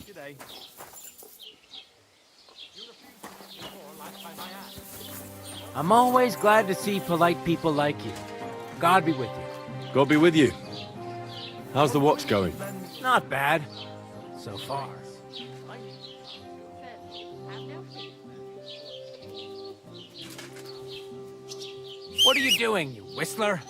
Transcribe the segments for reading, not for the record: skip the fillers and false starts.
G'day. I'm always glad to see polite people like you. God be with you. God be with you. How's the watch going? Not bad, so far. What are you doing, you whistler?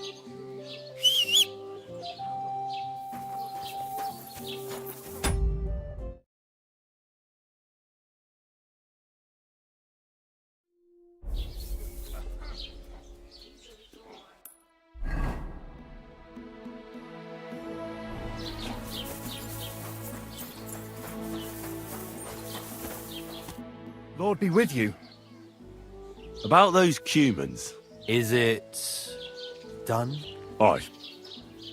Lord be with you. About those Cumans. Is it done? Aye.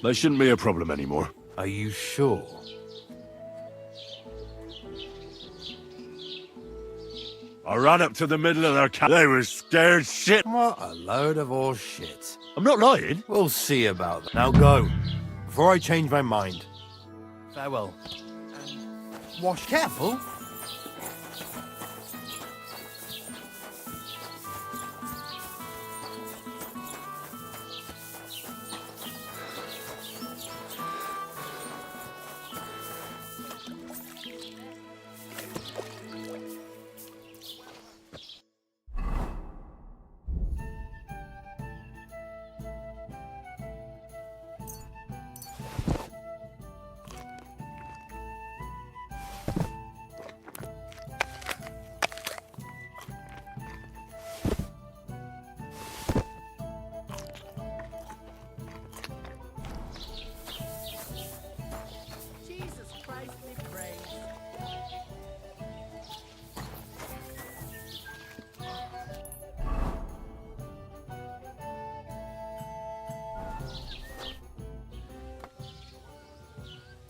They shouldn't be a problem anymore. Are you sure? I ran up to the middle of their camp. They were scared shit. What a load of all shit. I'm not lying. We'll see about that. Now go, before I change my mind. Farewell. Wash careful.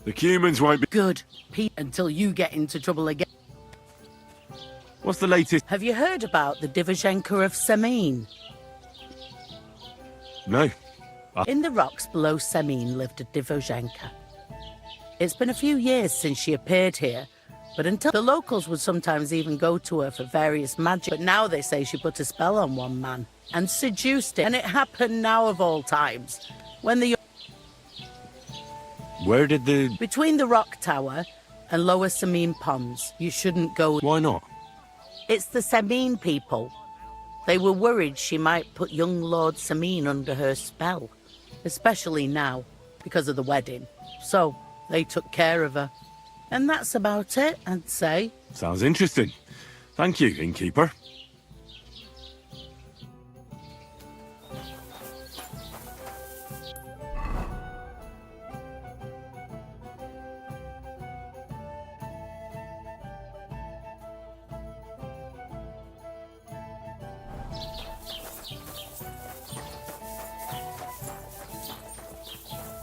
The Cumans won't be... Good, Pete, until you get into trouble again. What's the latest? Have you heard about the Divizhenka of Semin? No. In the rocks below Semin lived a Divizhenka. It's been a few years since she appeared here, but until the locals would sometimes even go to her for various magic. But now they say she put a spell on one man and seduced him. And it happened now of all times, when the... Where did the... Between the rock tower and lower Semin ponds, you shouldn't go... Why not? It's the Semin people. They were worried she might put young Lord Semin under her spell, especially now, because of the wedding. So, they took care of her. And that's about it, I'd say. Sounds interesting. Thank you, innkeeper.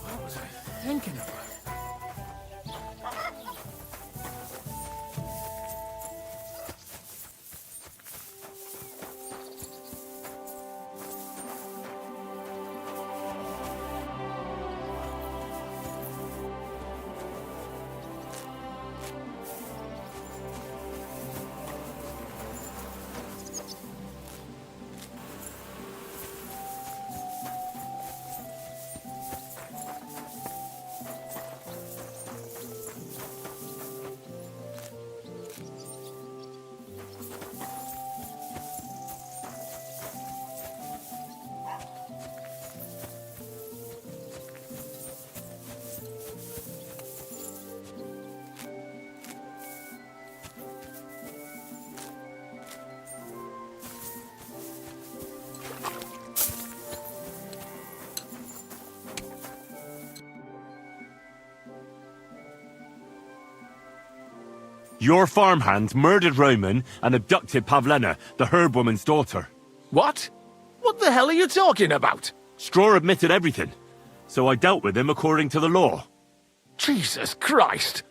What was I thinking about? Your farmhands murdered Roman and abducted Pavlena, the herb woman's daughter. What? What the hell are you talking about? Straw admitted everything, so I dealt with him according to the law. Jesus Christ!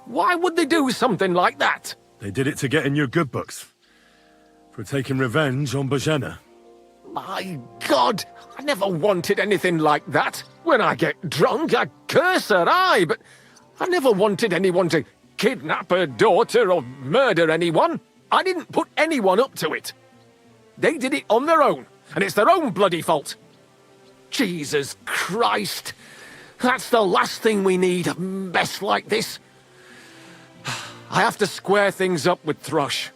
Why would they do something like that? They did it to get in your good books. For taking revenge on Bozhena. My God! I never wanted anything like that. When I get drunk, I curse her, aye, but I never wanted anyone to kidnap her daughter or murder anyone. I didn't put anyone up to it. They did it on their own, and it's their own bloody fault. Jesus Christ! That's the last thing we need, a mess like this. I have to square things up with Thrush.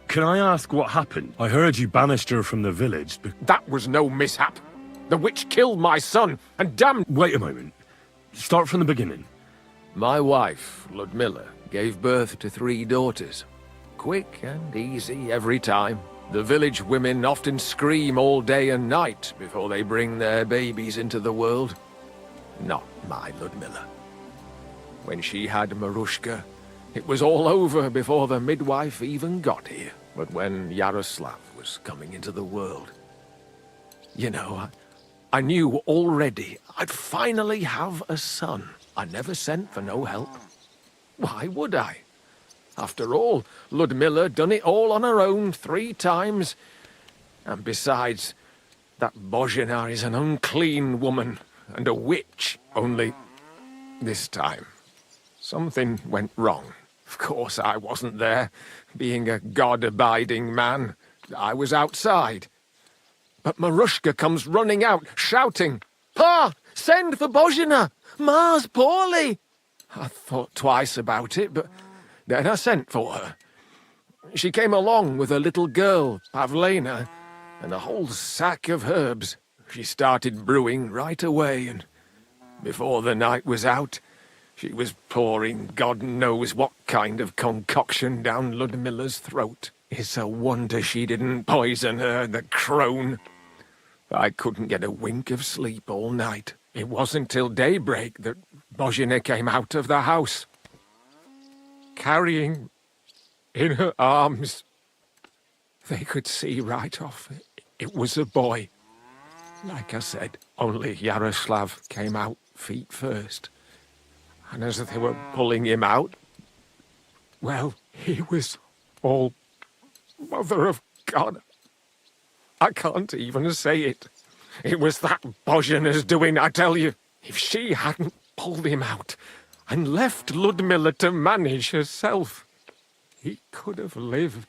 Can I ask what happened? I heard you banished her from the village. That was no mishap. The witch killed my son, and damn— Wait a moment. Start from the beginning. My wife, Ludmilla, gave birth to 3 daughters. Quick and easy every time. The village women often scream all day and night before they bring their babies into the world. Not my Ludmilla. When she had Marushka, it was all over before the midwife even got here. But when Yaroslav was coming into the world, you know, I knew already I'd finally have a son. I never sent for no help. Why would I? After all, Ludmilla done it all on her own 3 times. And besides, that Bozhena is an unclean woman and a witch. Only this time, something went wrong. Of course, I wasn't there. Being a God-abiding man, I was outside. But Marushka comes running out, shouting, "Pa! Send for Bozhena! Ma's poorly!" I thought twice about it, but then I sent for her. She came along with a little girl, Pavlena, and a whole sack of herbs. She started brewing right away, and before the night was out, she was pouring God knows what kind of concoction down Ludmilla's throat. It's a wonder she didn't poison her, the crone. I couldn't get a wink of sleep all night. It wasn't till daybreak that Bozhena came out of the house, carrying in her arms. They could see right off it was a boy. Like I said, only Yaroslav came out feet first. And as they were pulling him out, well, he was all Mother of God. I can't even say it. It was that Bozhena's doing, I tell you. If she hadn't pulled him out and left Ludmilla to manage herself, he could have lived.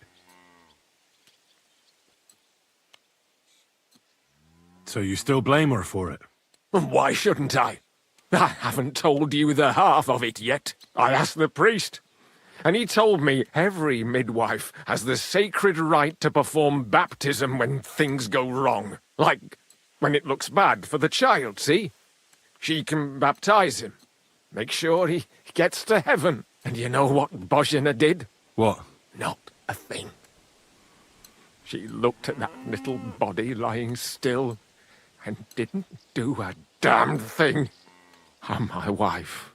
So you still blame her for it? And why shouldn't I? I haven't told you the half of it yet. I asked the priest, and he told me every midwife has the sacred right to perform baptism when things go wrong. Like when it looks bad for the child, see? She can baptize him, make sure he gets to heaven. And you know what Bozhena did? What? Not a thing. She looked at that little body lying still and didn't do a damn thing. And my wife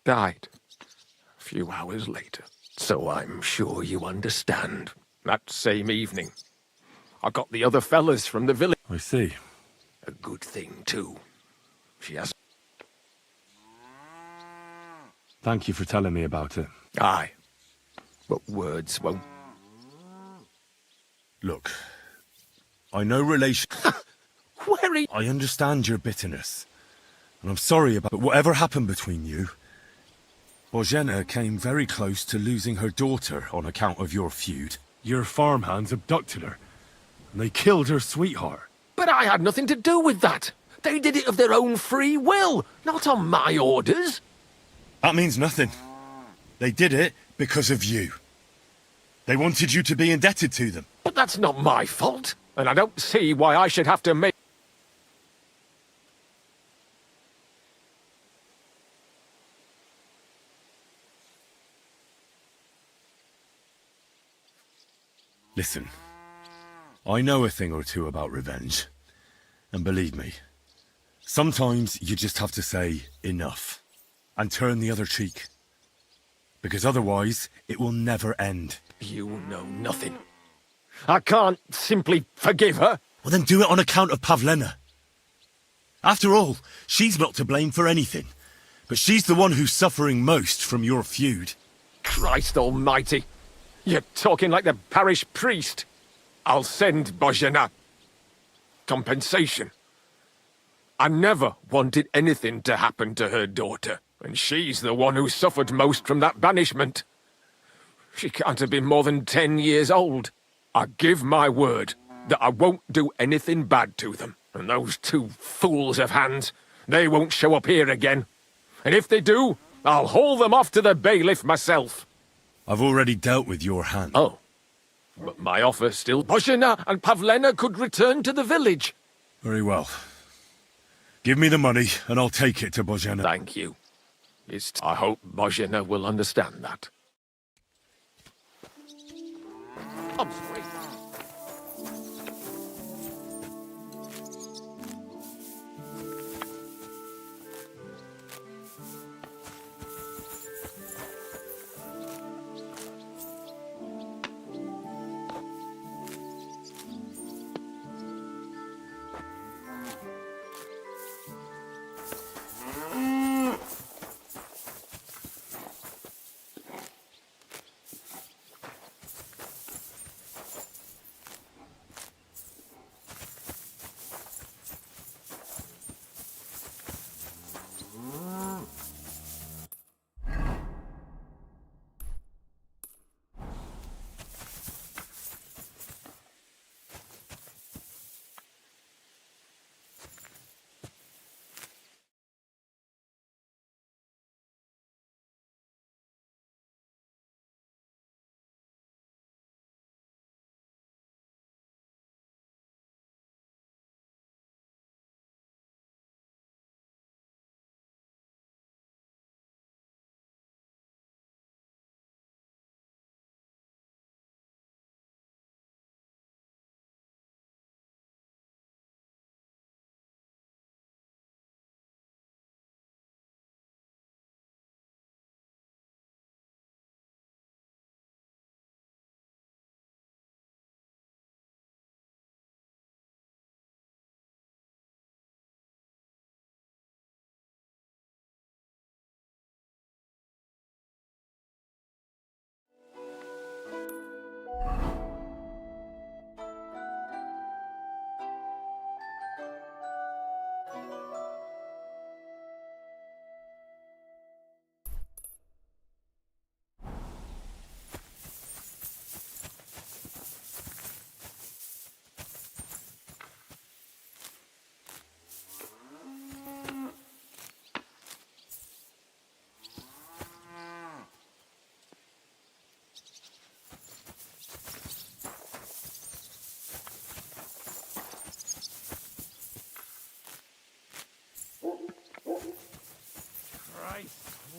died a few hours later. So I'm sure you understand. That same evening, I got the other fellas from the village. I see. A good thing, too. She has... Thank you for telling me about it. Aye. But words won't... Look, I know relation... Where are you? I understand your bitterness. And I'm sorry about... But whatever happened between you, Bozhena came very close to losing her daughter on account of your feud. Your farmhands abducted her, and they killed her sweetheart. But I had nothing to do with that. They did it of their own free will, not on my orders. That means nothing. They did it because of you. They wanted you to be indebted to them. But that's not my fault, and I don't see why I should have to make... Listen, I know a thing or two about revenge. And believe me, Sometimes you just have to say enough and turn the other cheek. Because otherwise, it will never end. You know nothing. I can't simply forgive her. Well, then do it on account of Pavlena. After all, she's not to blame for anything. But she's the one who's suffering most from your feud. Christ almighty. You're talking like the parish priest. I'll send Bozhena compensation. I never wanted anything to happen to her daughter, and she's the one who suffered most from that banishment. She can't have been more than 10 years old. I give my word that I won't do anything bad to them. And those two fools of hands, they won't show up here again. And if they do, I'll haul them off to the bailiff myself. I've already dealt with your hand. Oh, but my offer still... Bozhena and Pavlena could return to the village. Very well. Give me the money, and I'll take it to Bozhena. Thank you. I hope Bozhena will understand that. I'm sorry.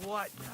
What now?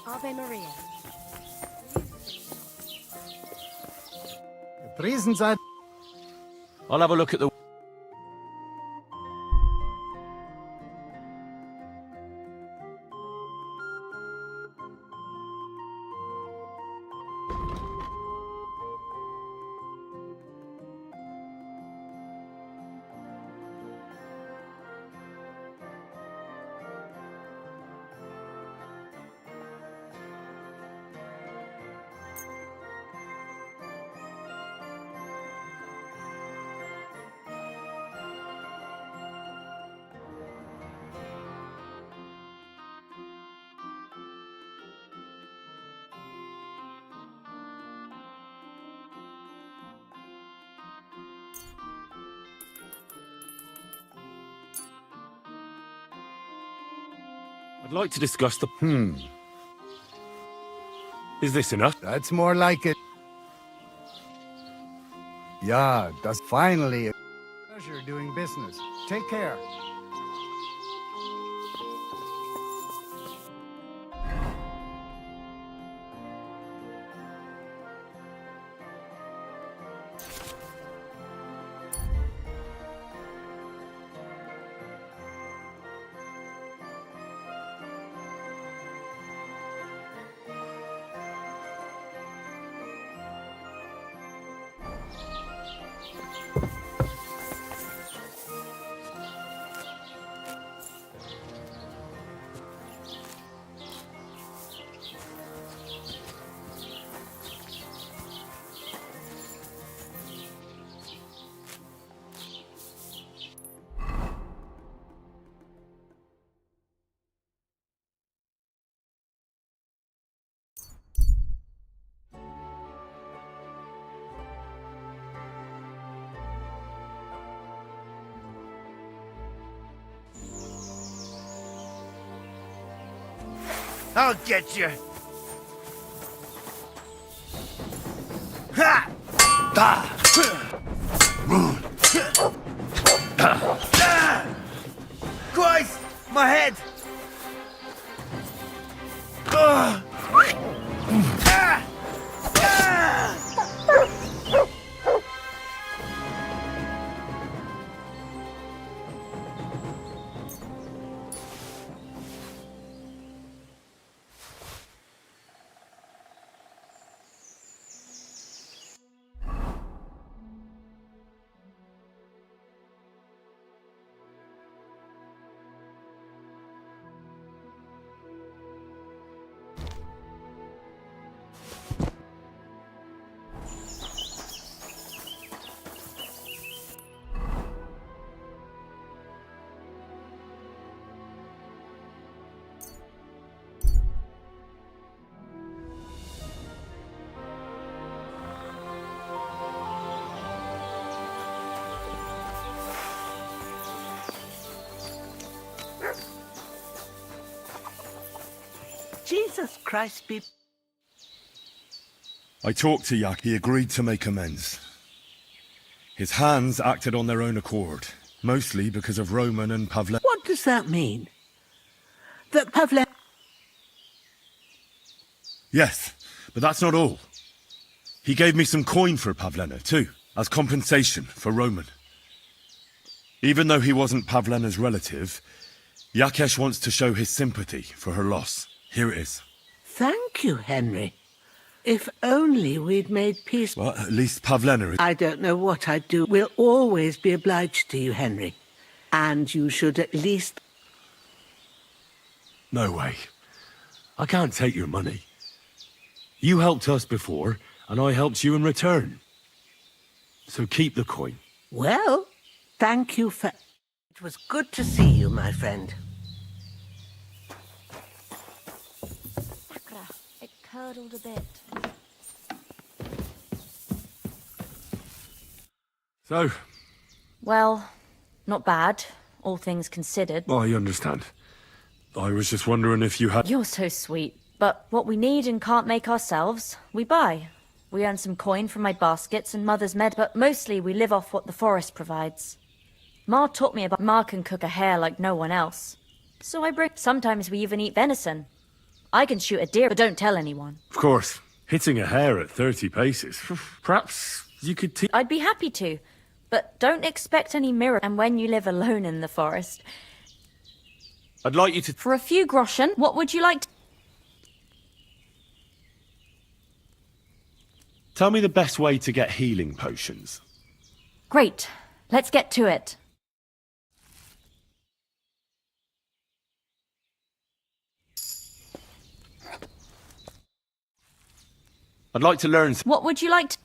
Ave Maria. Gepriesen seid. I'll have a look at the... I'd like to discuss the... Is this enough? That's more like it. Yeah, that's finally a pleasure doing business. Take care. I'll get you. Ha! Christ! My head! Ah! Ah! Ah! Jesus Christ be... I talked to Yak. He agreed to make amends. His hands acted on their own accord, mostly because of Roman and Pavle... What does that mean? That Pavle... Yes, but that's not all. He gave me some coin for Pavlena, too, as compensation for Roman. Even though he wasn't Pavlena's relative, Yakesh wants to show his sympathy for her loss. Here it is. Thank you, Henry. If only we'd made peace... Well, at least Pavlena is... I don't know what I'd do. We'll always be obliged to you, Henry. And you should at least... No way. I can't take your money. You helped us before, and I helped you in return. So keep the coin. Well, thank you for... It was good to see you, my friend. It curdled a bit. So, Well, not bad, all things considered. I understand. I was just wondering if you had... You're so sweet. But what we need and can't make ourselves, we buy. We earn some coin from my baskets and Mother's med, but mostly we live off what the forest provides. Ma taught me about Ma can cook a hare like no one else. So I bring... Sometimes we even eat venison. I can shoot a deer, but don't tell anyone. Of course, hitting a hare at 30 paces. Perhaps you could teach... I'd be happy to, but don't expect any miracle. And when you live alone in the forest... I'd like you to... For a few groschen, what would you like to... Tell me the best way to get healing potions. Great. Let's get to it. I'd like to learn... What would you like to...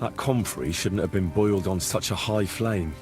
That comfrey shouldn't have been boiled on such a high flame.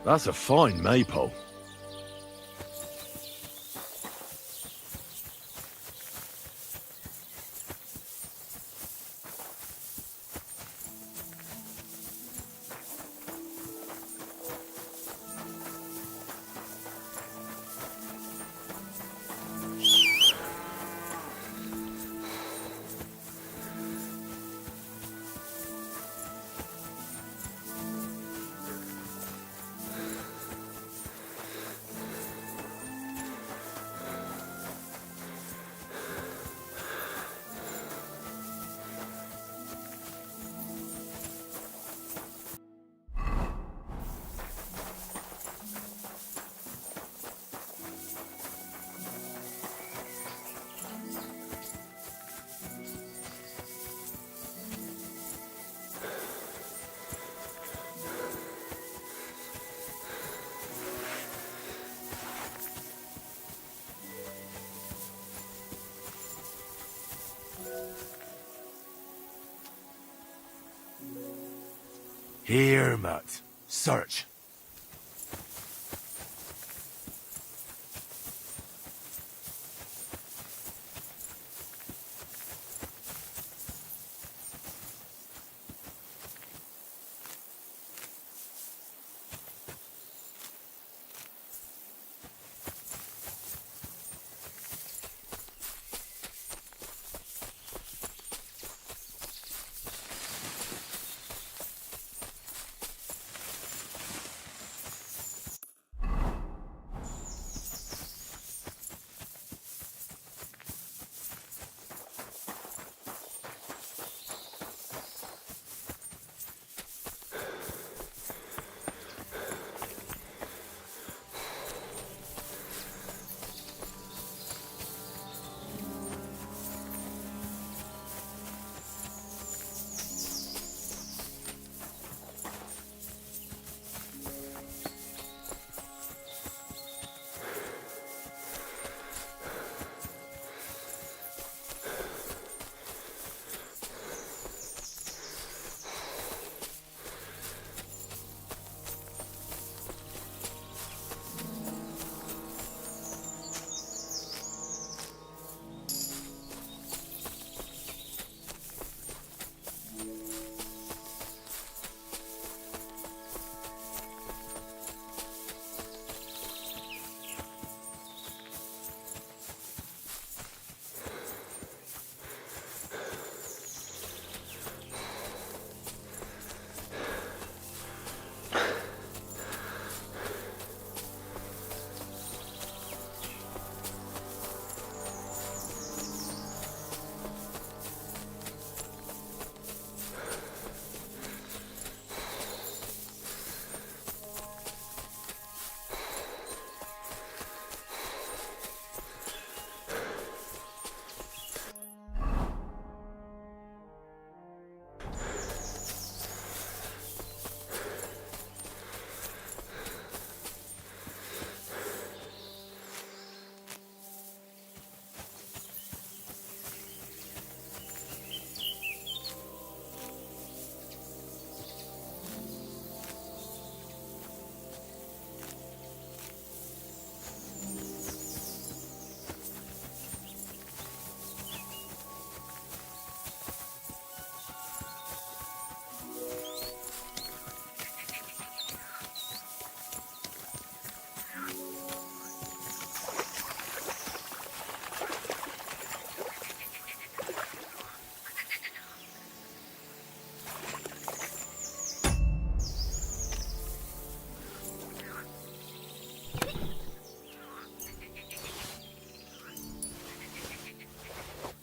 That's a fine maypole. Here, Matt. Search.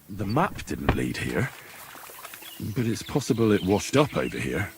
The map didn't lead here, but it's possible it washed up over here.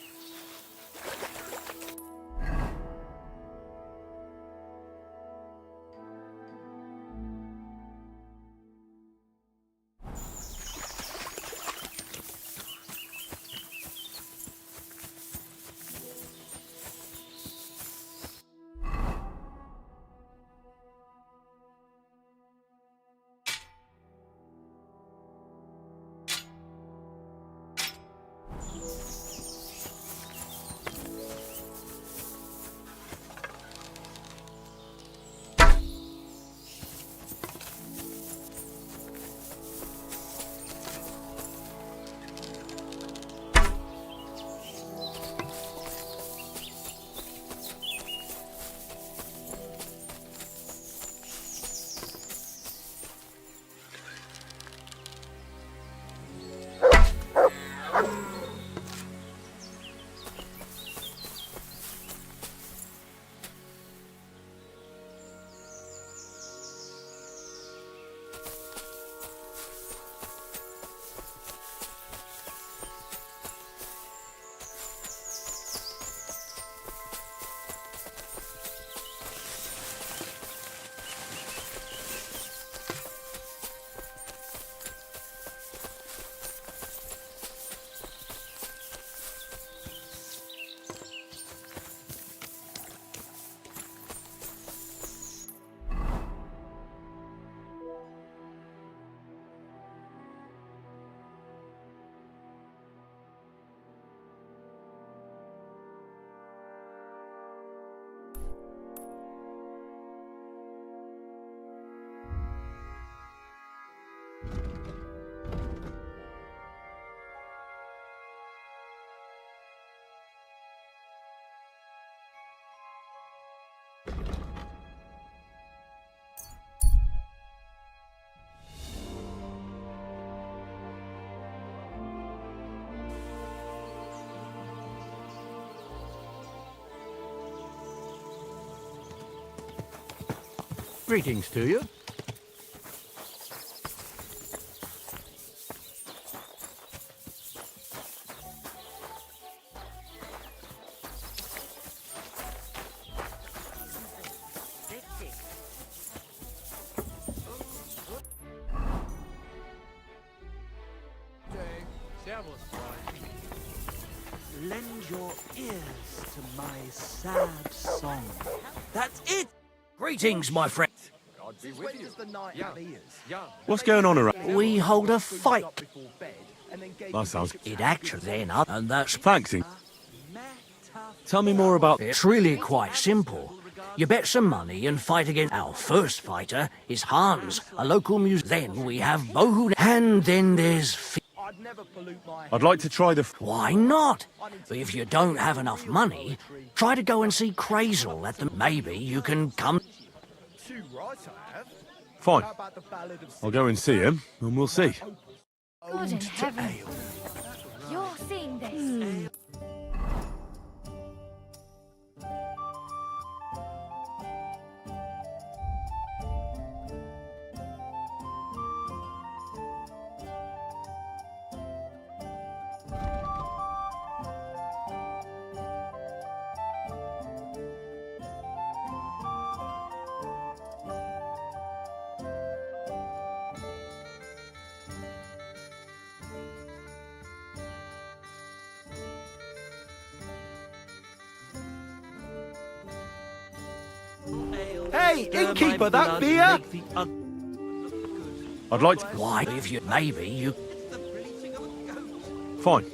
Greetings to you. Lend your ears to my sad song. That's it! Greetings, my friend. What's going on around? We hold a fight. That sounds... It actually then up, and that's... Thanks. Tell me more about... It's really quite simple. You bet some money and fight against... Our first fighter is Hans, a local musician. Then we have Bohun, and then there's... I'd like to try the... Why not? If you don't have enough money, try to go and see Crazel at the... Maybe you can come... Fine. I'll go and see him, and we'll see. God in heaven. You're seeing this. Hey, innkeeper, that beer! I'd like to... Why, if you... Maybe you... Fine.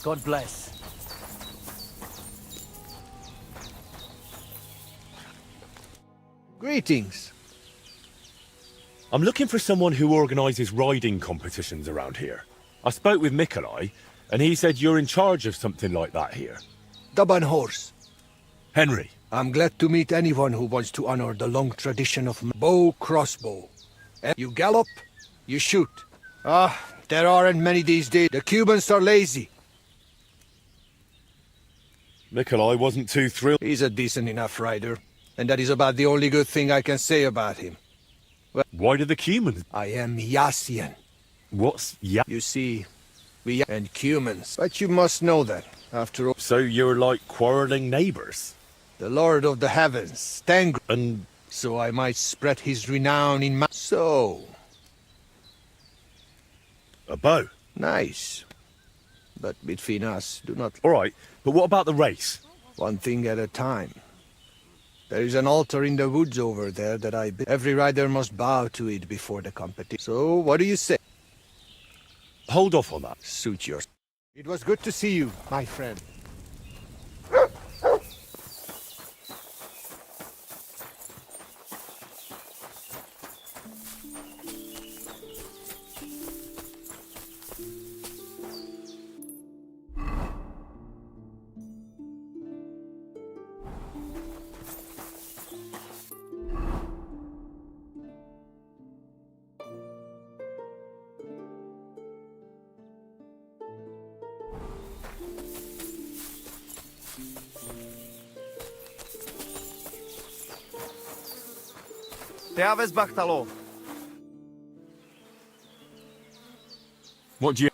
God bless. Greetings. I'm looking for someone who organises riding competitions around here. I spoke with Mikolai, and he said you're in charge of something like that here. Duban horse. Henry. I'm glad to meet anyone who wants to honor the long tradition of bow crossbow. You gallop, you shoot. There aren't many these days. The Cubans are lazy. Mikolai wasn't too thrilled. He's a decent enough rider, and that is about the only good thing I can say about him. Well, Why did the Cumans... I am Yassian. What's... Yeah. You see, we and Cumans. But you must know that, after all, So you're like quarrelling neighbours? the Lord of the Heavens, Tangr, And... so I might spread his renown in my... So, a bow? nice. But between us, do not... Alright, but what about the race? One thing at a time. There is an altar in the woods over there that every rider must bow to it before the competition. So, what do you say? Hold off on that. Suit yours. It was good to see you, my friend. What do you...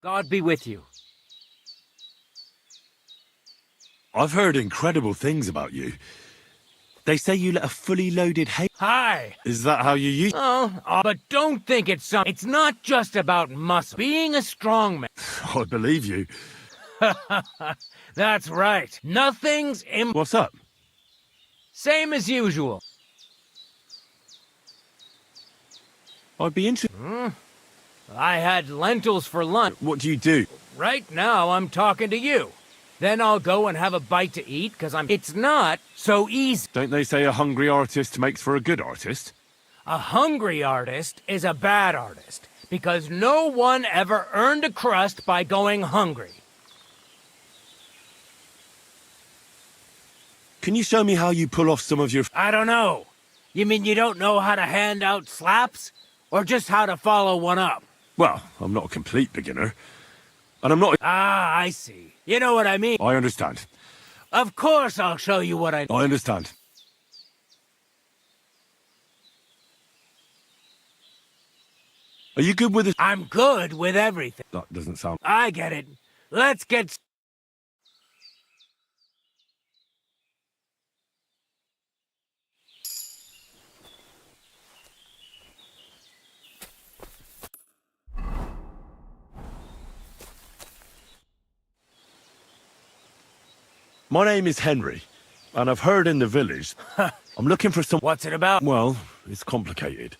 God be with you. I've heard incredible things about you. They say you let a fully loaded hay... Hi. Is that how you use... But don't think it's some... It's not just about muscle. Being a strong man. I believe you. That's right. Nothing's What's up? Same as usual. I'd be interested... I had lentils for lunch. What do you do? Right now, I'm talking to you. Then I'll go and have a bite to eat, because It's not so easy. Don't they say a hungry artist makes for a good artist? A hungry artist is a bad artist, because no one ever earned a crust by going hungry. Can you show me how you pull off some of your... I don't know. You mean you don't know how to hand out slaps? Or just how to follow one up? Well, I'm not a complete beginner. And I'm not... Ah, I see. You know what I mean. I understand. Of course I'll show you what I... I understand. Are you good with it? I'm good with everything. That doesn't sound... I get it. Let's get... My name is Henry, and I've heard in the village... I'm looking for some... What's it about? Well, it's complicated.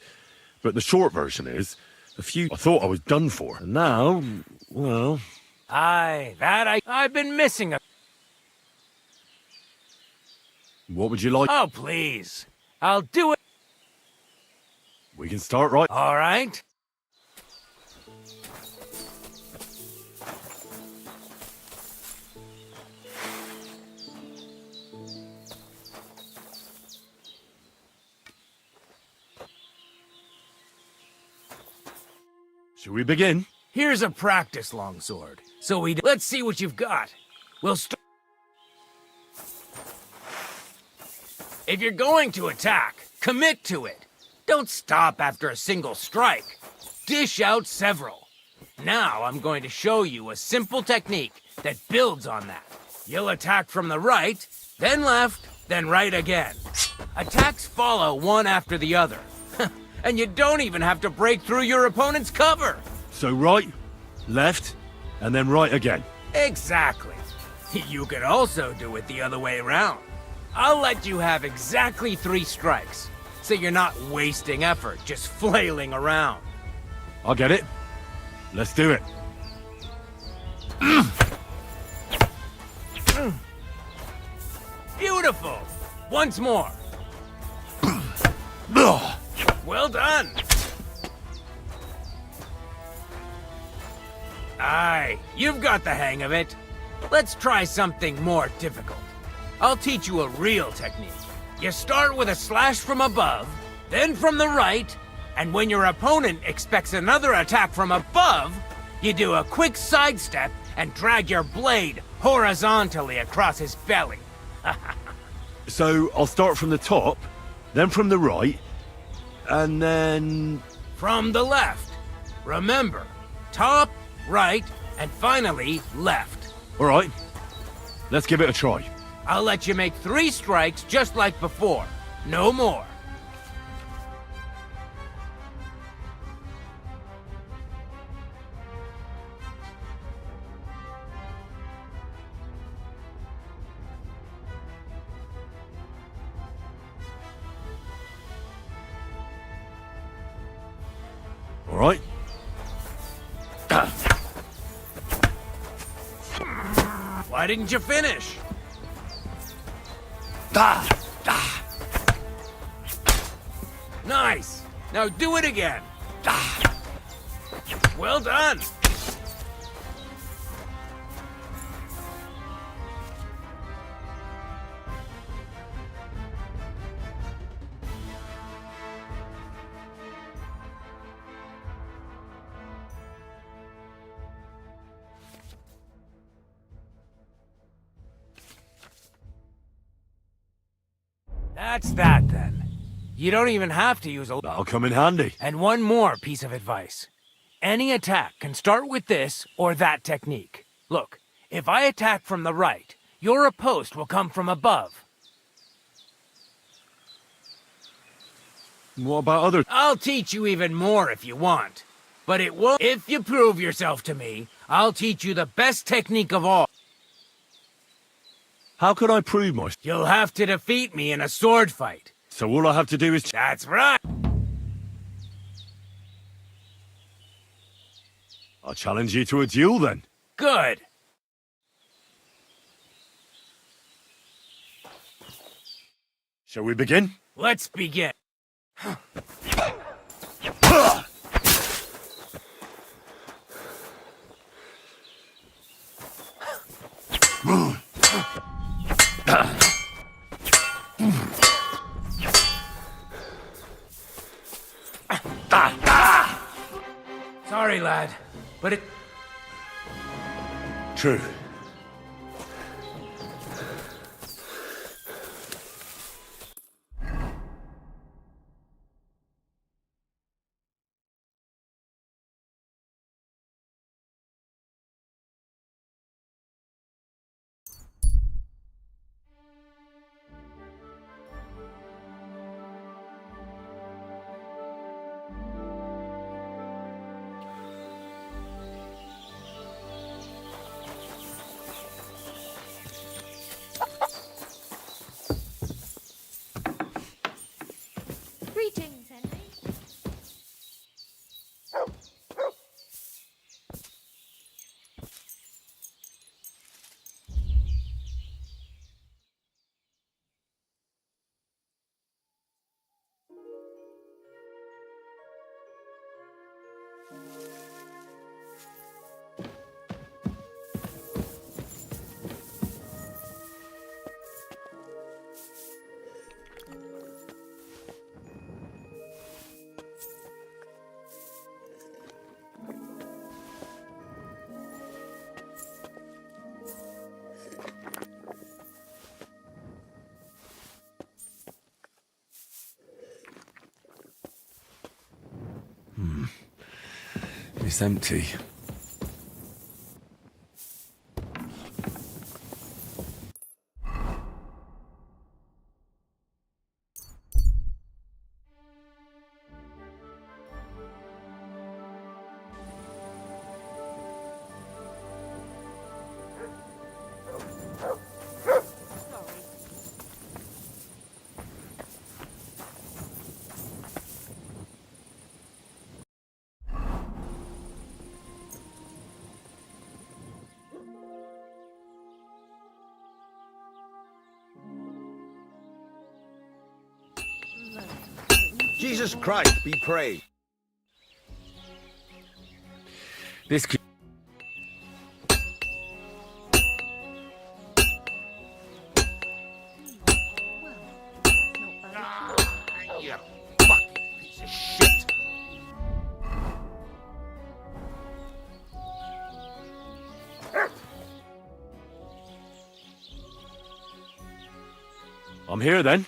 But the short version is, I thought I was done for. And now, well... I've been missing a... What would you like? Oh, please. I'll do it. We can start right... All right. Shall we begin? Here's a practice longsword. Let's see what you've got. We'll start... If you're going to attack, commit to it. Don't stop after a single strike. Dish out several. Now I'm going to show you a simple technique that builds on that. You'll attack from the right, then left, then right again. Attacks follow one after the other. And you don't even have to break through your opponent's cover. So right, left, and then right again. Exactly. You could also do it the other way around. I'll let you have exactly 3 strikes, so you're not wasting effort just flailing around. I'll get it. Let's do it. Beautiful. Once more. Well done. Aye, you've got the hang of it. Let's try something more difficult. I'll teach you a real technique. You start with a slash from above, then from the right, and when your opponent expects another attack from above, you do a quick sidestep and drag your blade horizontally across his belly. So I'll start from the top, then from the right, and then... From the left. Remember, top, right, and finally left. All right, let's give it a try. I'll let you make 3 strikes just like before. No more. All right. Why didn't you finish? Nice. Now do it again. Well done. That's that, then. You don't even have to use a... That'll come in handy. And one more piece of advice. Any attack can start with this or that technique. Look, if I attack from the right, your riposte will come from above. What about other... I'll teach you even more if you want. But it won't. If you prove yourself to me, I'll teach you the best technique of all. How could I prove myself? You'll have to defeat me in a sword fight. So all I have to do is... That's right. I'll challenge you to a duel then. Good. Shall we begin? Let's begin. Sorry, lad, but it... True. Greetings, Henry. It's empty. Jesus Christ be praised. This could... You fucking piece of shit. I'm here then.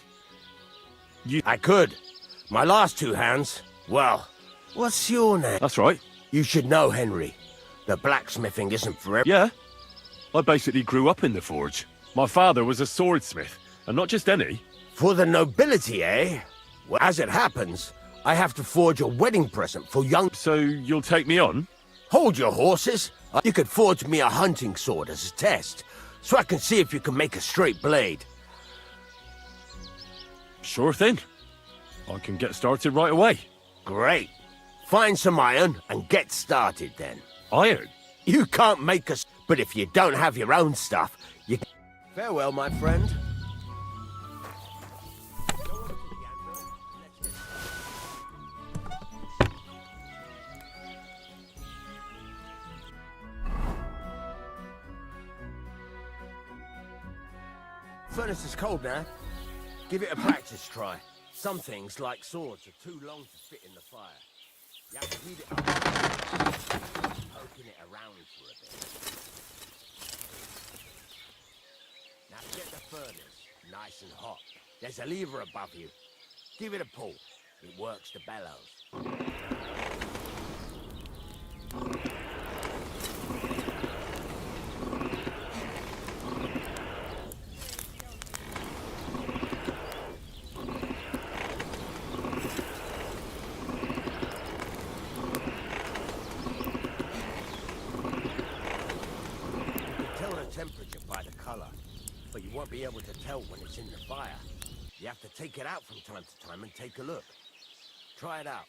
I could. My last two hands. Well, what's your name? That's right. You should know, Henry. The blacksmithing isn't for everyone. Yeah. I basically grew up in the forge. My father was a swordsmith, and not just any. For the nobility, eh? Well, as it happens, I have to forge a wedding present for young... So you'll take me on? Hold your horses. You could forge me a hunting sword as a test, so I can see if you can make a straight blade. Sure thing. I can get started right away. Great. Find some iron and get started then. Iron? You can't make us, but if you don't have your own stuff, you... Farewell, my friend. Furnace is cold now. Give it a practice try. Some things, like swords, are too long to fit in the fire. You have to heat it up, poking it around for a bit. Now get the furnace nice and hot. There's a lever above you. Give it a pull. It works the bellows. but you won't be able to tell when it's in the fire. You have to take it out from time to time and take a look. Try it out.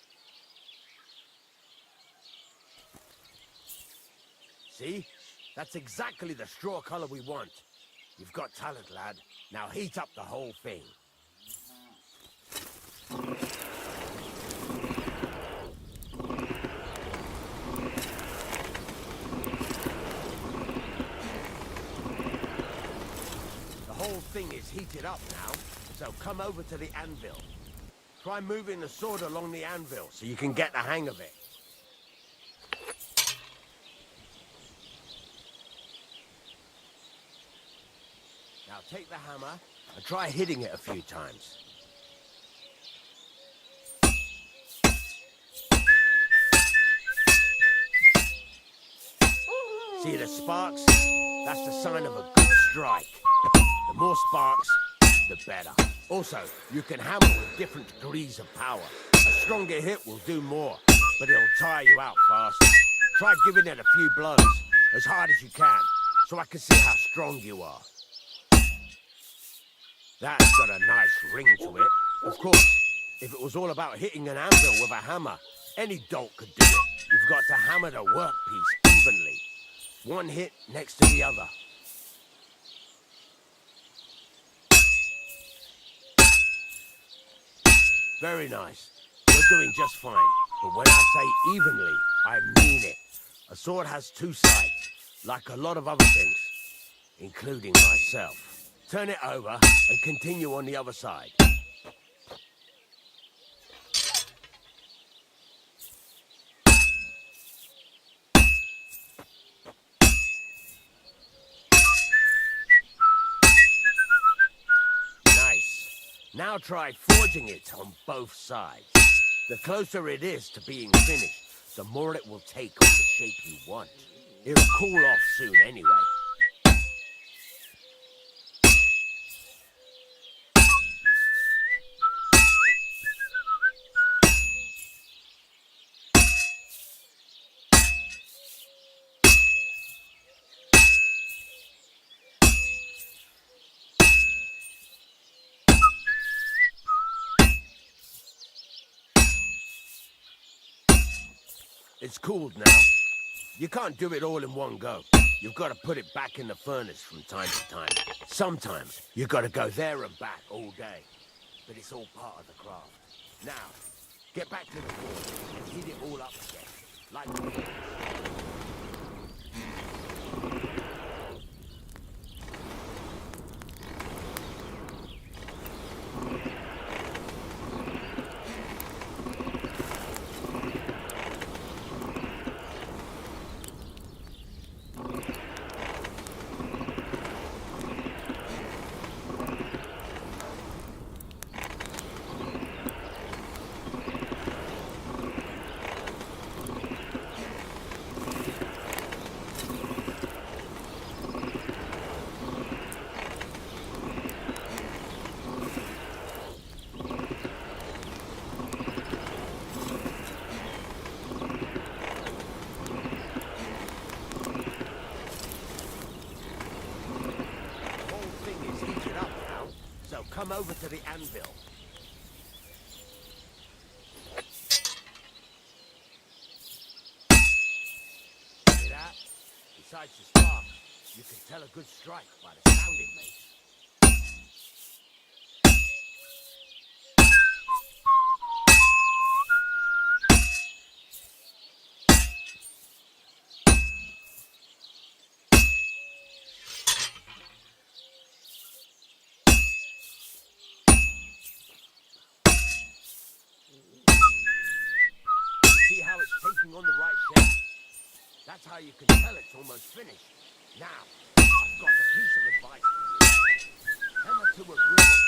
See? That's exactly the straw color we want. You've got talent, lad. Now heat up the whole thing. The whole thing is heated up now, so come over to the anvil. Try moving the sword along the anvil so you can get the hang of it. Now take the hammer and try hitting it a few times. See the sparks? That's the sign of a good strike. The more sparks, the better. Also, you can hammer with different degrees of power. A stronger hit will do more, but it'll tire you out fast. Try giving it a few blows, as hard as you can, so I can see how strong you are. That's got a nice ring to it. Of course, if it was all about hitting an anvil with a hammer, any dolt could do it. You've got to hammer the workpiece evenly. One hit next to the other. Very nice. You're doing just fine. But when I say evenly, I mean it. A sword has two sides, like a lot of other things, including myself. Turn it over and continue on the other side. Nice. Now try forging it on both sides. The closer it is to being finished, the more it will take on the shape you want. It'll cool off soon anyway. It's cooled now. You can't do it all in one go. You've got to put it back in the furnace from time to time. Sometimes you've got to go there and back all day. But it's all part of the craft. Now, get back to the forge and heat it all up again. Like come over to the anvil. See that? Besides the spark, you can tell a good strike by the sound it makes. See how it's taking on the right shape? That's how you can tell it's almost finished. Now, I've got a piece of advice for you. Hammer to a rhythm.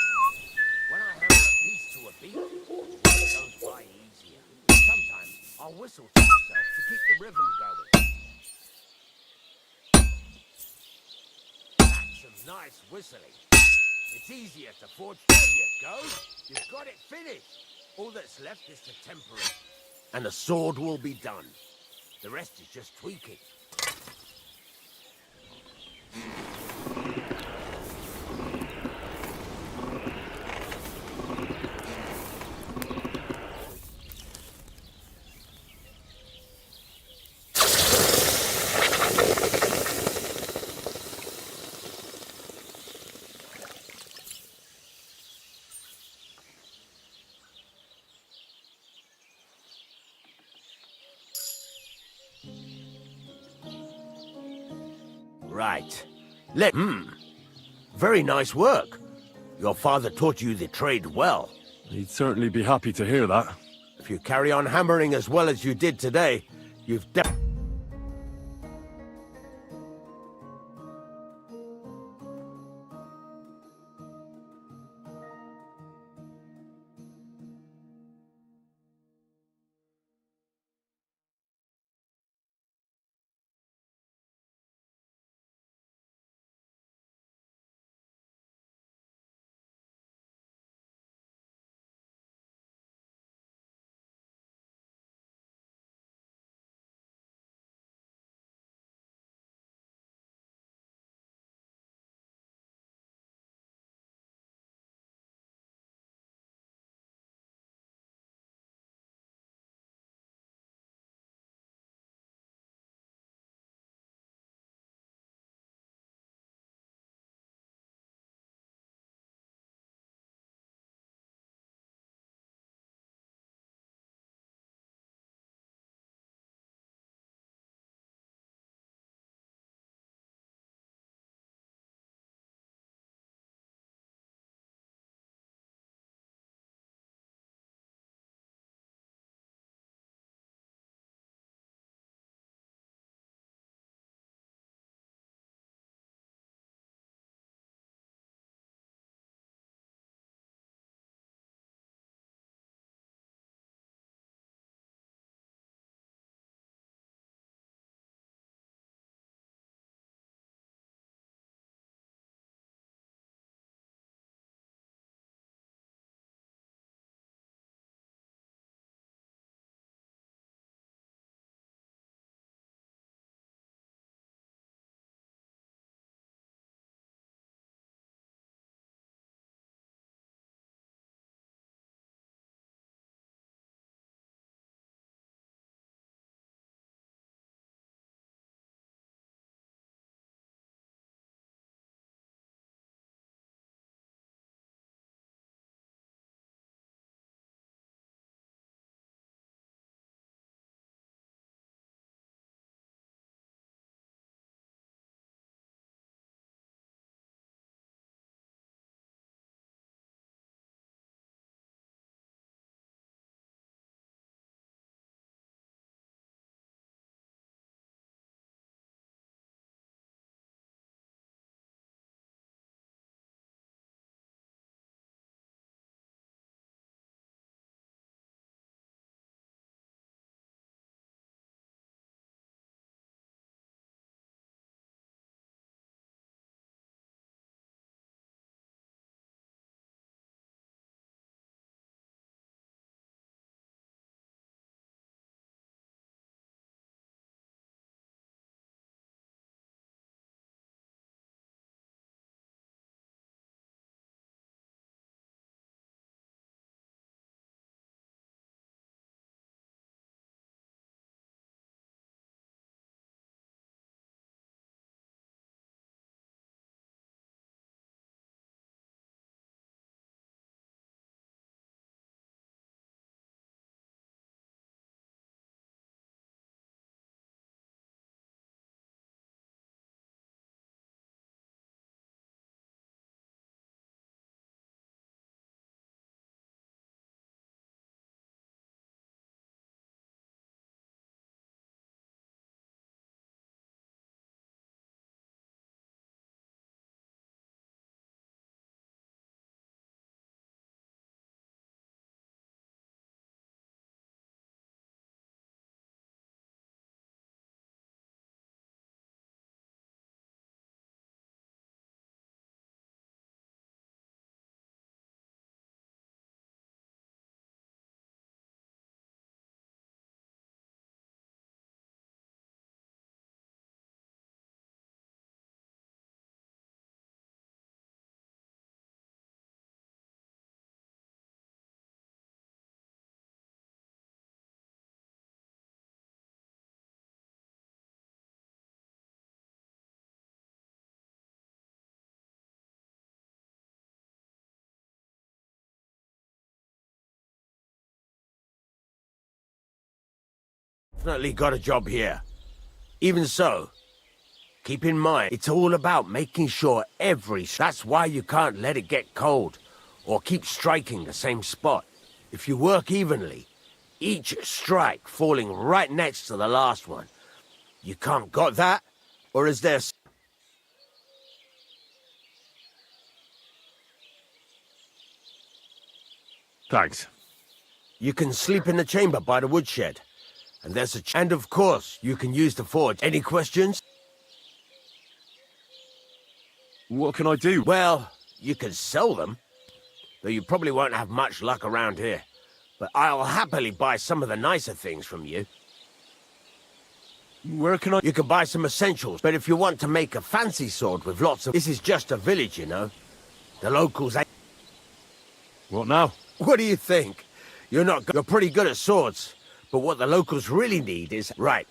When I hammer a piece to a beat, it goes by easier. Sometimes I'll whistle to myself to keep the rhythm going. That's some nice whistling. It's easier to forge. There you go. You've got it finished. All that's left is to temper it, and the sword will be done. The rest is just tweaking. Right. Very nice work. Your father taught you the trade well. He'd certainly be happy to hear that. If you carry on hammering as well as you did today, you've definitely got a job here. Even so, Keep in mind, it's all about making sure That's why you can't let it get cold, or keep striking the same spot. If you work evenly, each strike falling right next to the last one. You can't got that? Or is there... Thanks. You can sleep in the chamber by the woodshed. And there's and of course, you can use the forge. Any questions? What can I do? Well, you can sell them. Though you probably won't have much luck around here. But I'll happily buy some of the nicer things from you. Where can I... You can buy some essentials, but if you want to make a fancy sword with lots of... This is just a village, you know. The locals ain't... What now? What do you think? You're pretty good at swords, but what the locals really need is... Right,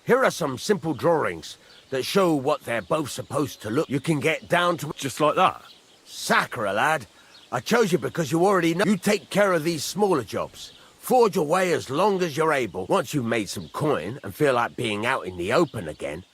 here are some simple drawings that show what they're both supposed to look. You can get down to... Just like that? Sacre, lad. I chose you because you already know. You take care of these smaller jobs. Forge away as long as you're able. Once you've made some coin and feel like being out in the open again...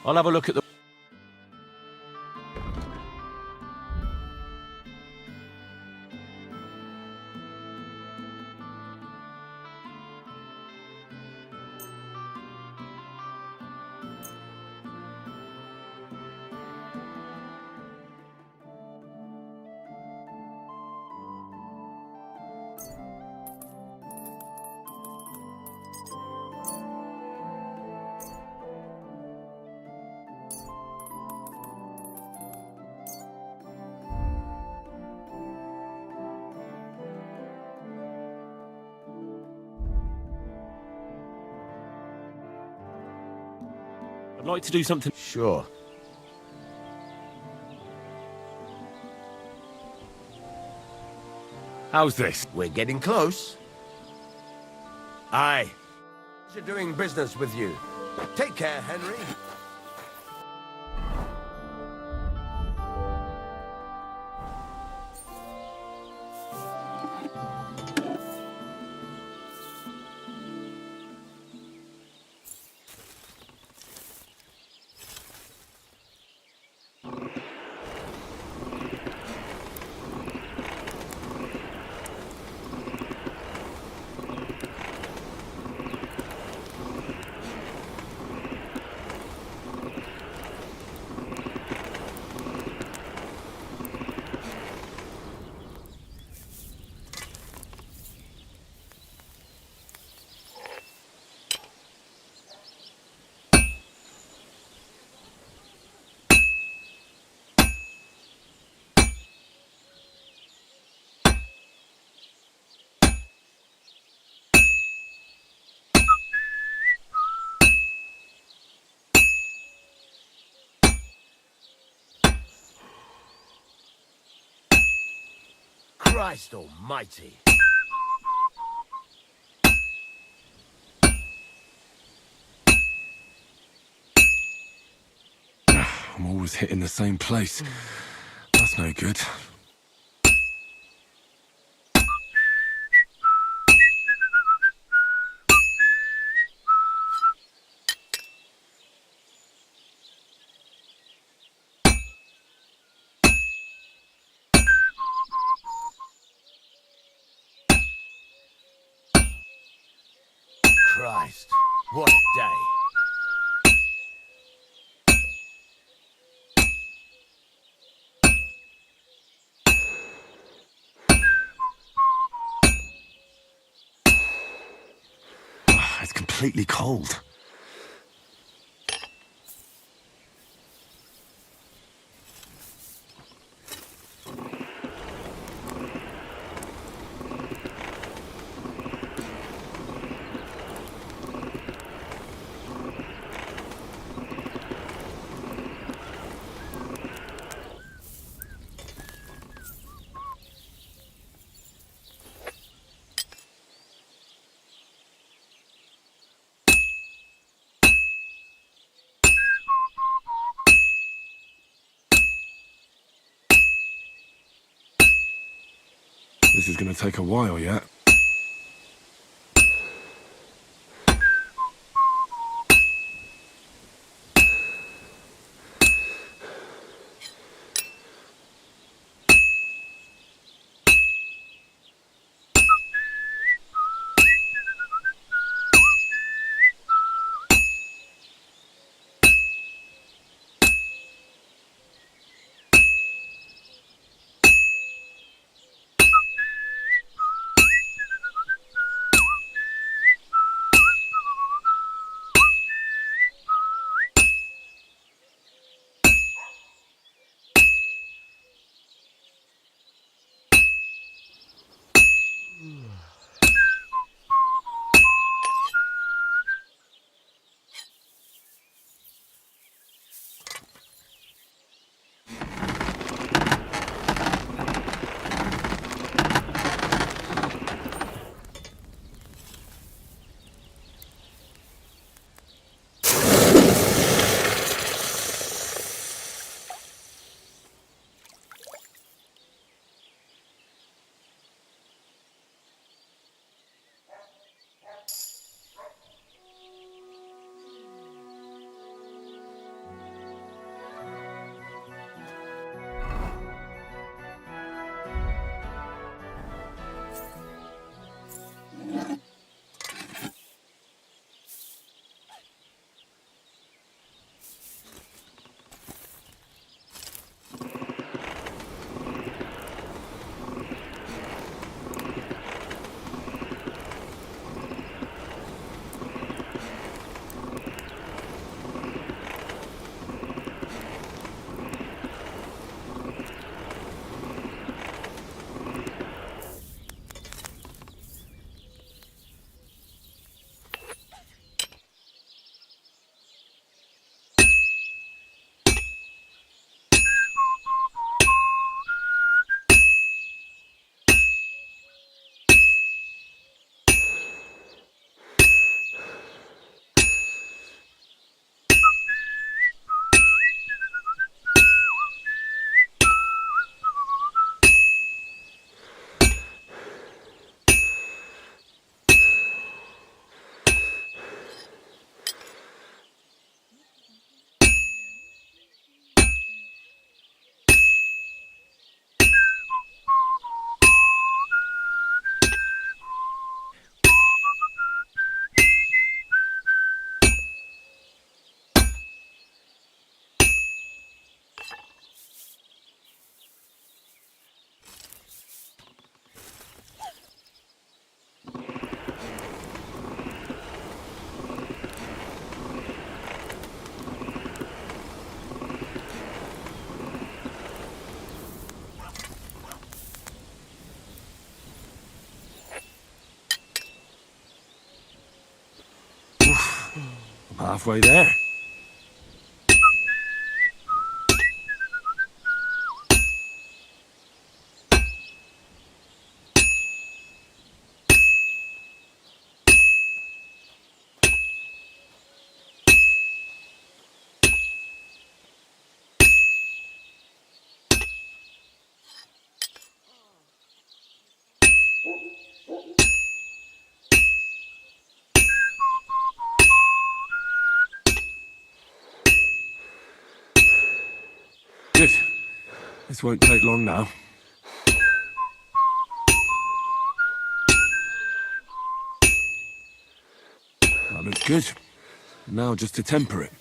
I'll have a look at the... I'd like to do something... Sure. How's this? We're getting close. Aye. Pleasure doing business with you. Take care, Henry. Christ almighty. I'm always hitting the same place. That's no good. Christ, what a day. It's completely cold. This is going to take a while yet. Halfway there. Good. This won't take long now. That looks good. Now just to temper it.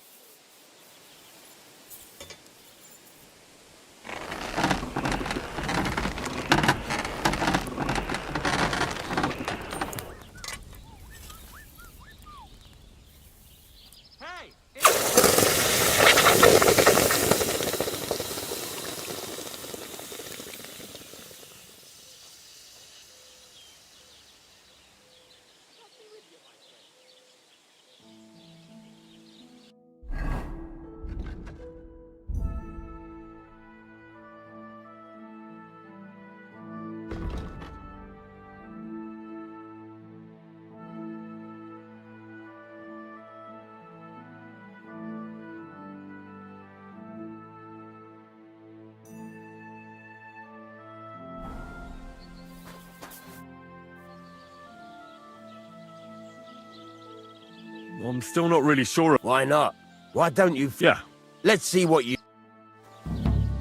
I'm still not really sure. Why not? Why don't you... Yeah. Let's see what you...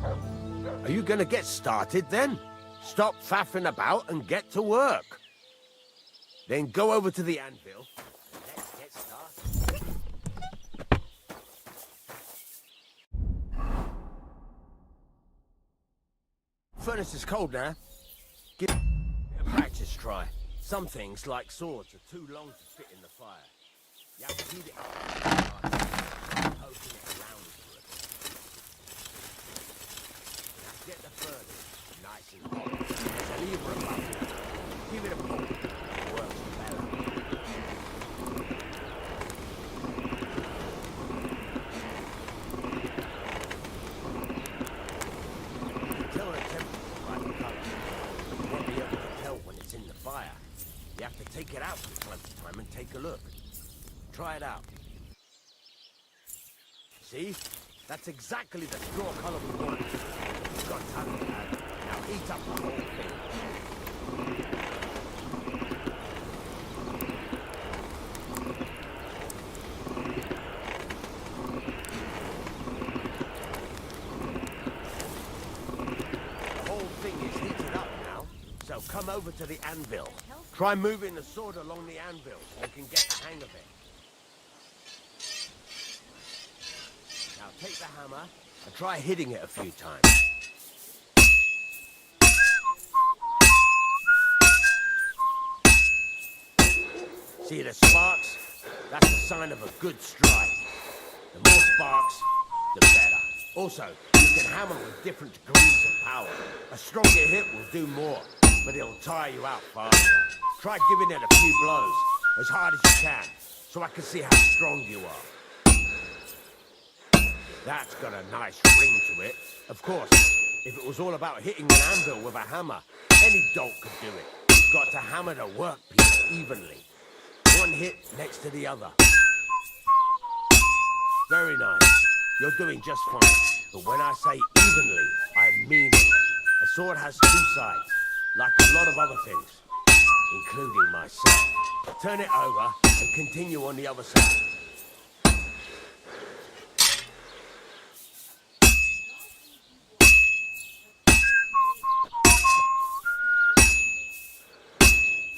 Are you gonna get started then? Stop faffing about and get to work. Then go over to the anvil and let's get started. Furnace is cold now. Give it a practice try. Some things, like swords, are too long to fit in the fire. You have to heat it up, poking it around for a bit. Now get the furnace nice and hot. There's a lever above it. Give it a pull. It works better. Until the temperature's right color, you won't be able to tell when it's in the fire. You have to take it out from time to time and take a look. Try it out. See? That's exactly the straw color we want. You've got time to add. Now heat up the whole thing. The whole thing is heated up now, so come over to the anvil. Try moving the sword along the anvil so you can get the hang of it. Now take the hammer and try hitting it a few times. See the sparks? That's a sign of a good strike. The more sparks, the better. Also, you can hammer with different degrees of power. A stronger hit will do more, but it'll tire you out faster. Try giving it a few blows, as hard as you can, so I can see how strong you are. That's got a nice ring to it. Of course, if it was all about hitting an anvil with a hammer, any dolt could do it. You've got to hammer the workpiece evenly. One hit next to the other. Very nice. You're doing just fine. But when I say evenly, I mean it. A sword has two sides, like a lot of other things, including myself. Turn it over and continue on the other side.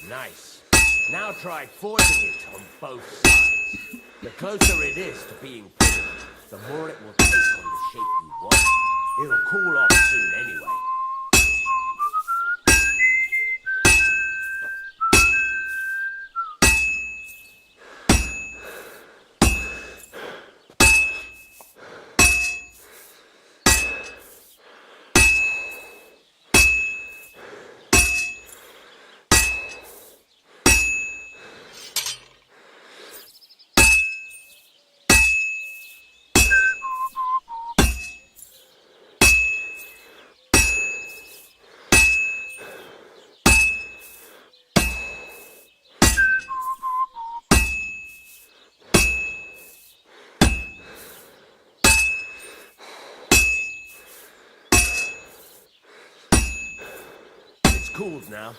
Nice. Now try forging it on both sides. The closer it is to being finished, the more it will take on the shape you want. It'll cool off soon anyway. cooled now.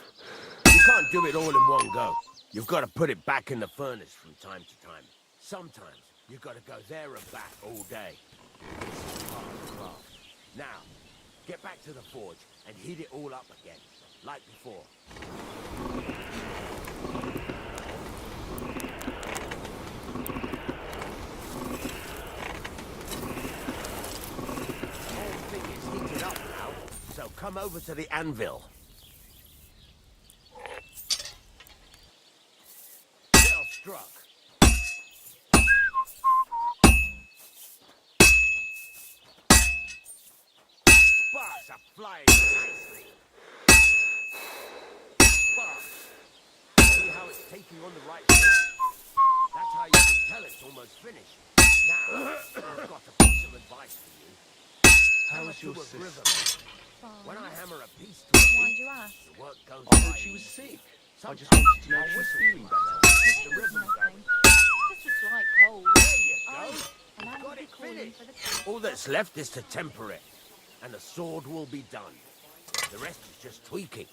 You can't do it all in one go. You've got to put it back in the furnace from time to time. Sometimes you've got to go there and back all day. This is part of the craft. Now, get back to the forge and heat it all up again, like before. Everything is heated up now, so come over to the anvil. Well struck. Sparks are flying nicely. Sparks. See how it's taking on the right shape? That's how you can tell it's almost finished. Now, I've got a piece of advice for you. How is your sister? When I hammer a piece to a Why'd beat, you ask? the work goes I heard right. she was sick. I just Sometimes wanted to know I'll if she was whistle feeling to better. myself, keep the It was rhythm nothing. going. Just a slight cold. There you go. And I'm Got it calling finished. for the All that's left is to temper it, and the sword will be done. The rest is just tweaking.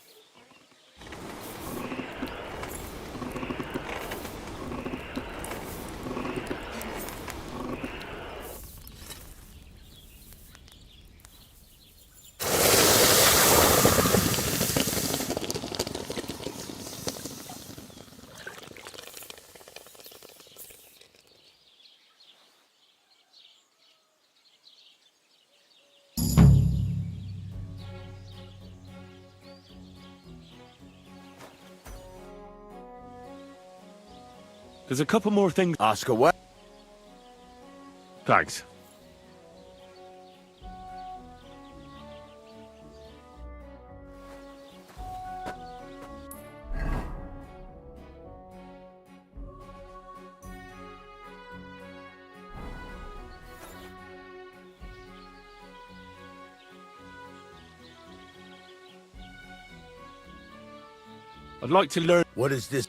There's a couple more things. Ask away. Thanks. I'd like to learn. What is this?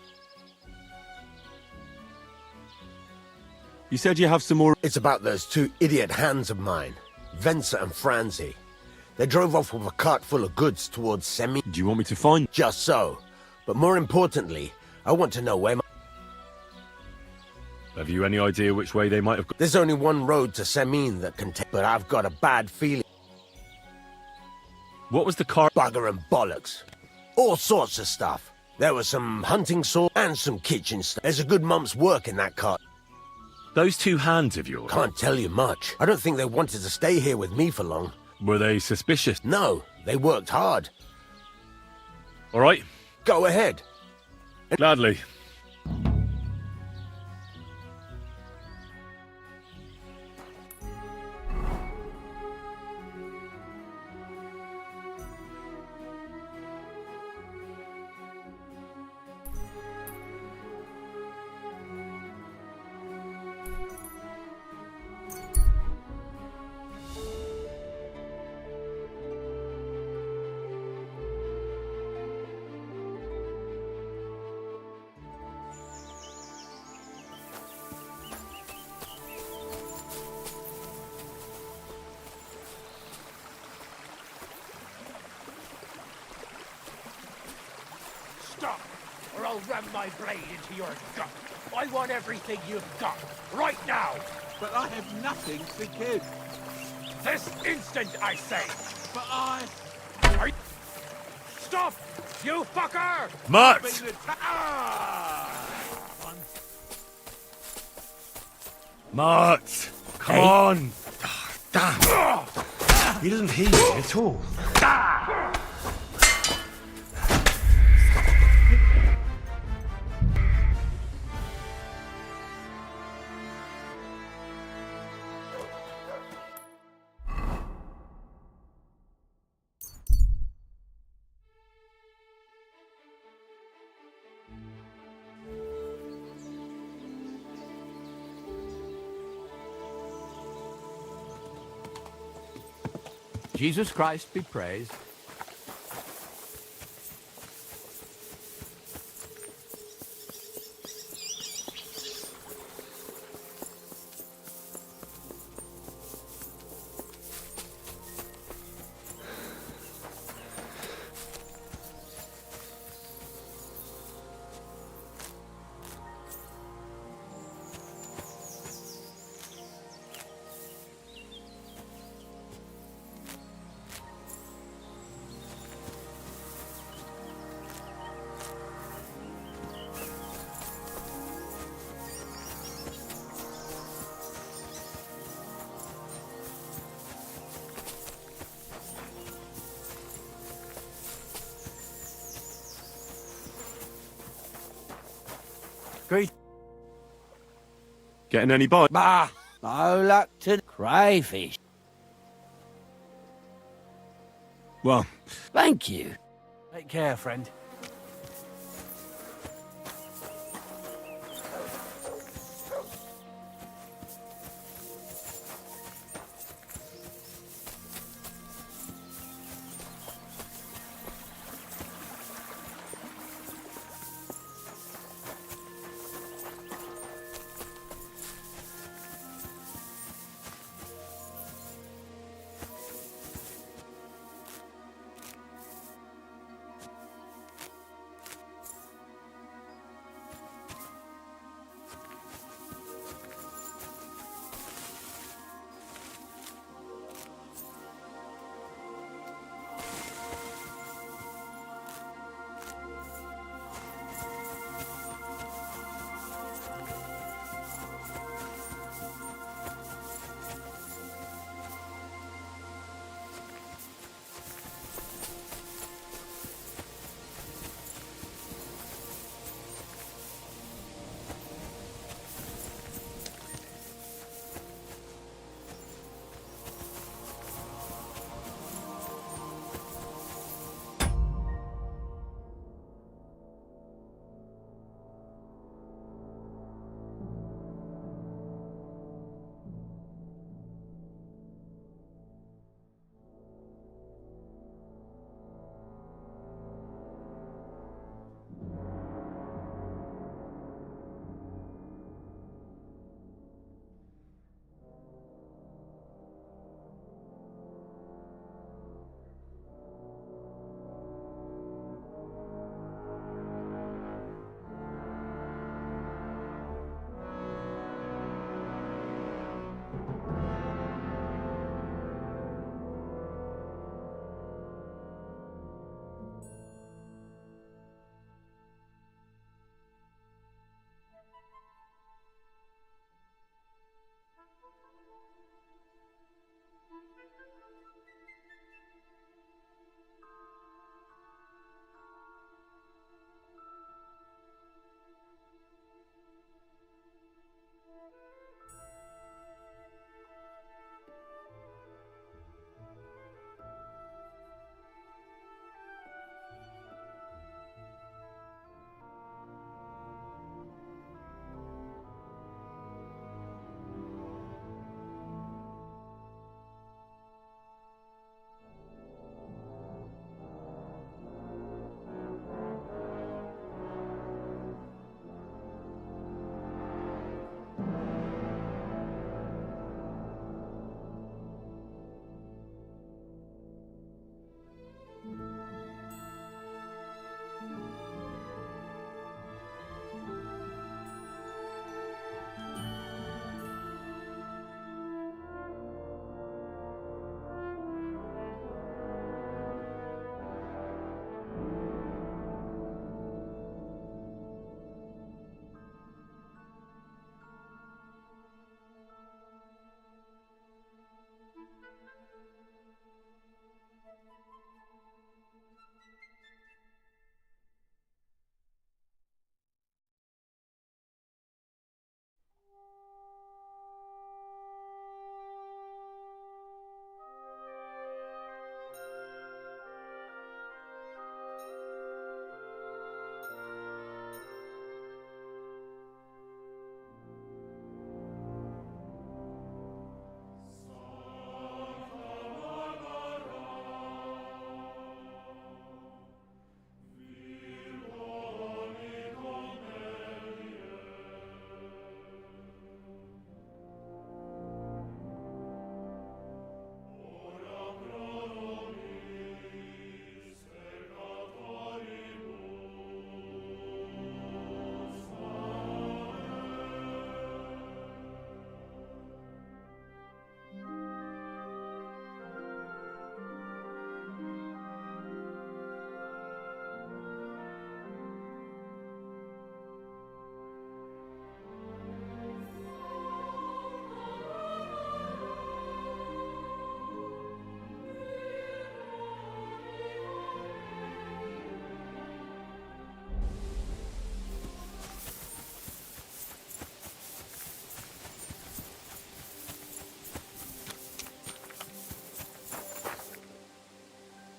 You said you have some more. It's about those two idiot hands of mine, Venser and Franzi. They drove off with a cart full of goods towards Semi. Do you want me to find? Just so. But more importantly, I want to know where my... Have you any idea which way they might have gone? There's only one road to Semin that can take, but I've got a bad feeling. What was the car? Bugger and bollocks. All sorts of stuff. There was some hunting sword and some kitchen stuff. There's a good month's work in that cart. Those two hands of yours. Can't tell you much. I don't think they wanted to stay here with me for long. Were they suspicious? No, they worked hard. All right. Go ahead. Gladly. Stop, or I'll ram my blade into your gut. I want everything you've got, right now. But I have nothing to give. This instant, I say. But I... Are you... Stop, you fucker! Mutt! been attacked. Mutt! Come on! Damn! He doesn't hear me at all. Jesus Christ be praised. Getting any bite? Bah! No luck to the crayfish. Well, Thank you. Take care, friend.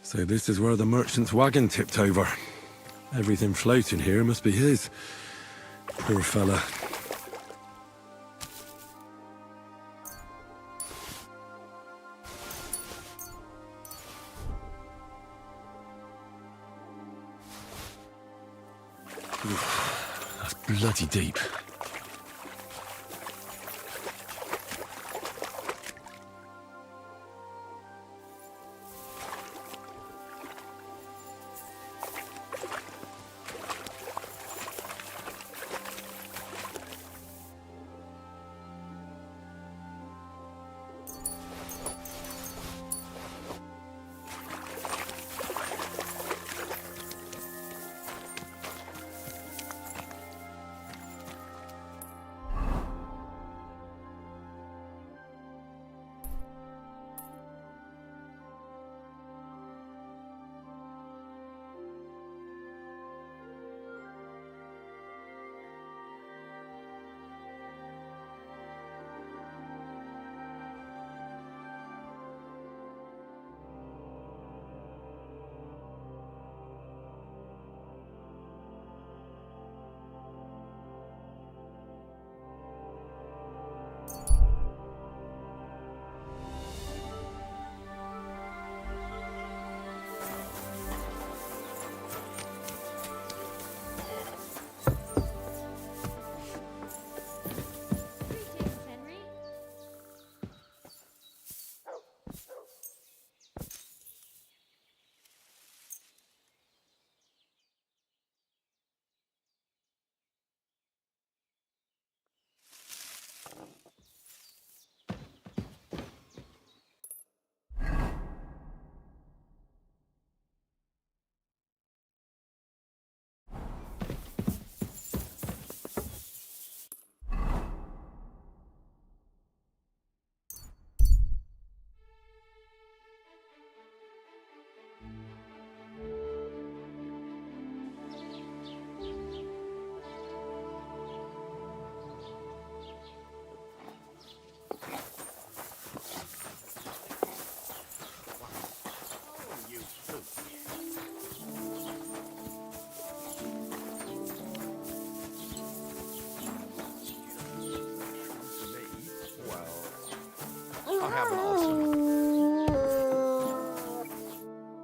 So this is where the merchant's wagon tipped over. Everything floating here must be his. Poor fella. Oof, that's bloody deep.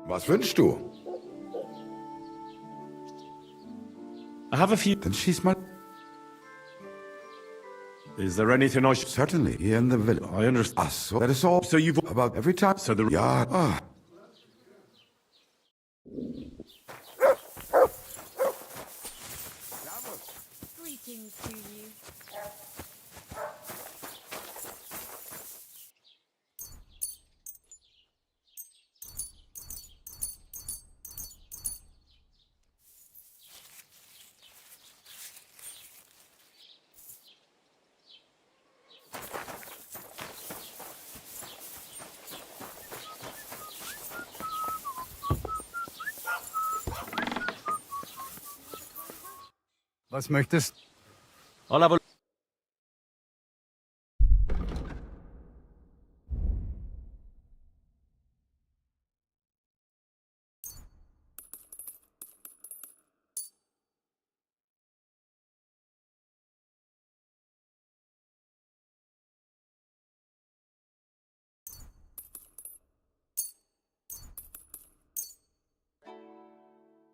Was wünschst du? I have a few... Dann schieß mal. Is there anything I should... Certainly, here in the village. I understand. Ach so, that is all. So you've... About every time. So the... Ja, ah. Greetings to you. Was möchtest du? I'll have a...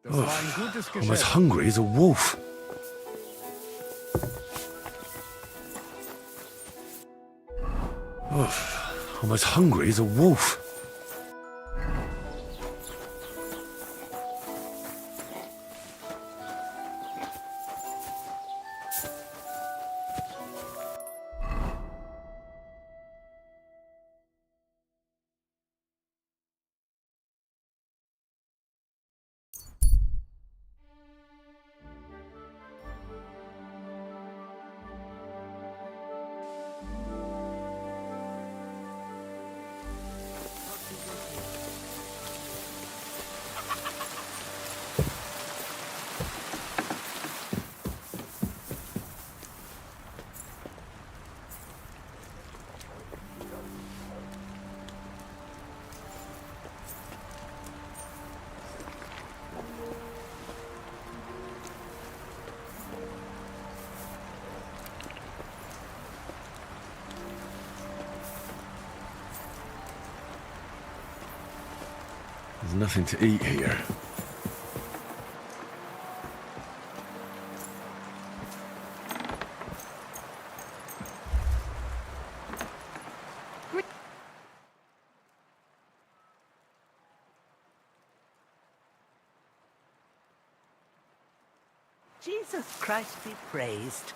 Das war ein gutes I'm as Geschäft. hungry as a wolf. I'm as hungry as a wolf. There's nothing to eat here. Jesus Christ be praised.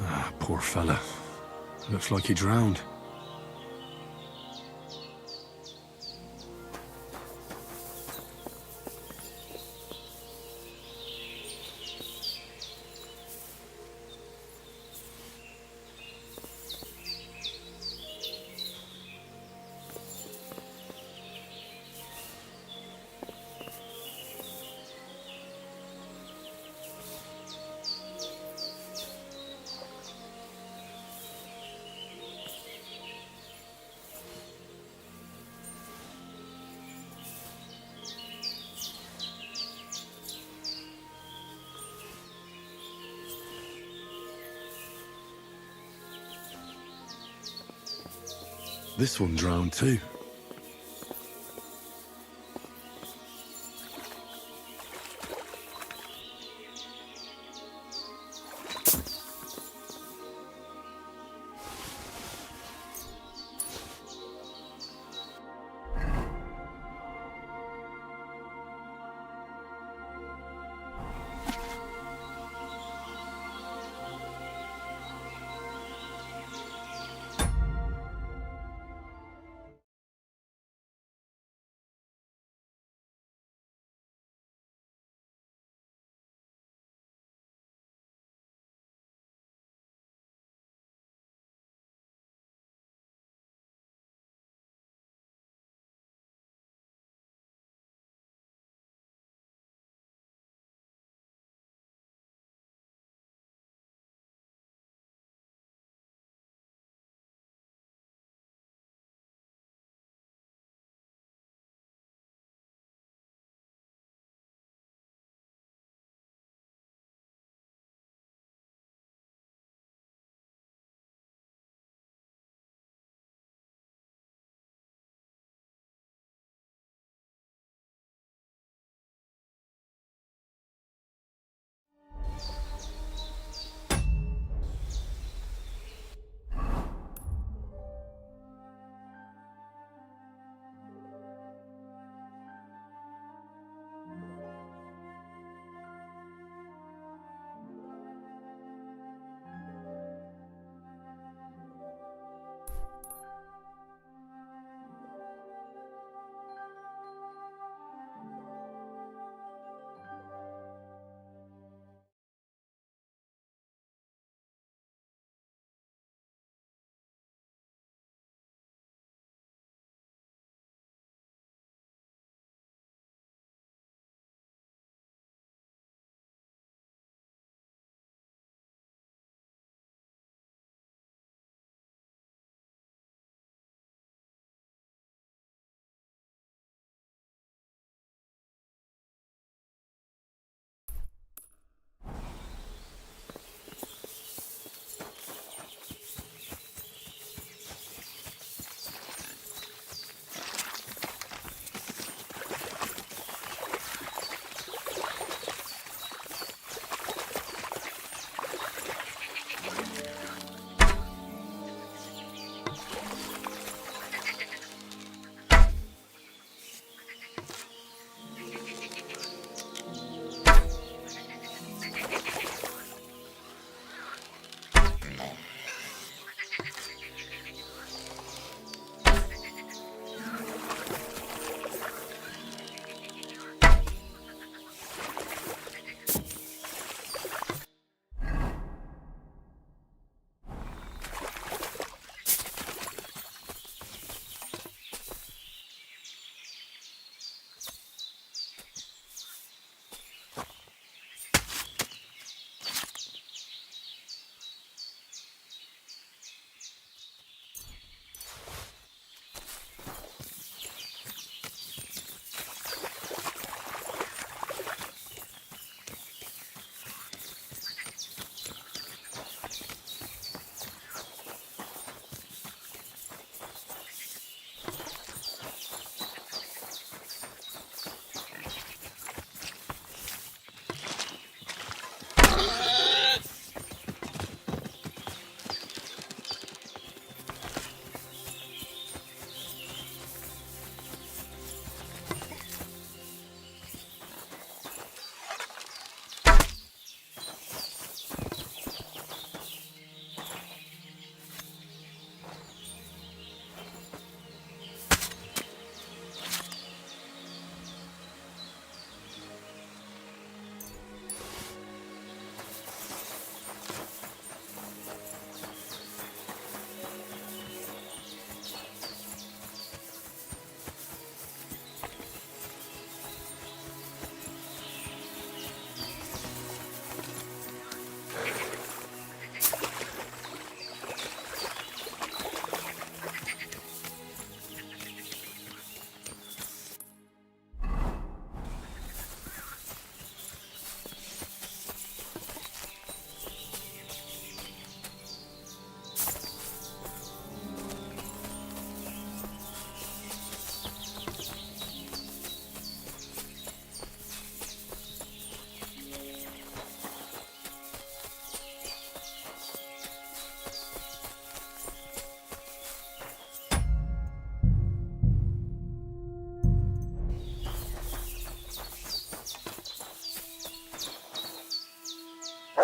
Ah, poor fella. Looks like he drowned. This one drowned too.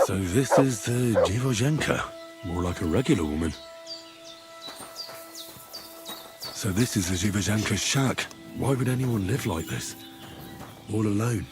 So this is the Dziwojenka. More like a regular woman. So this is the Dziwojenka's shack. Why would anyone live like this? All alone.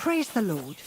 Praise the Lord.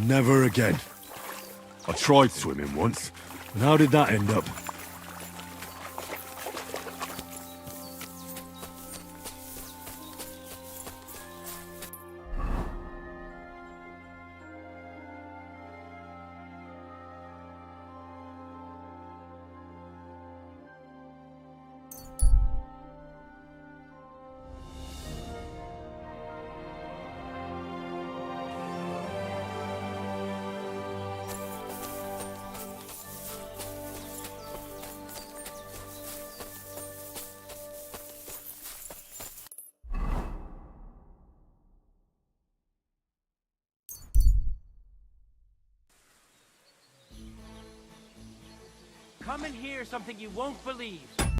Never again. I tried swimming once, and how did that end up? Come and hear something you won't believe.